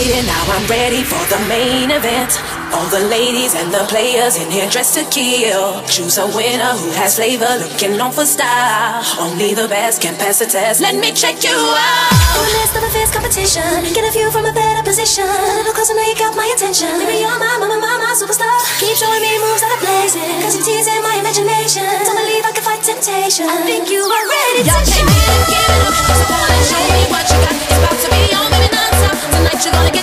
waiting, now I'm ready for the main event. All the ladies and the players in here dressed to kill. Choose a winner who has flavor, looking on for style. Only the best can pass the test, let me check you out. In the midst of a fierce competition, get a view from a better position. A little closer, now you got my attention. Baby, you're my superstar. Keep showing me moves that are blazing, cause you're teasing my imagination. Don't believe I can fight temptation. I think you are ready to Y'all came here to give it up, so come on and show me what you got. It's about to be on, baby, non-stop. Tonight you're gonna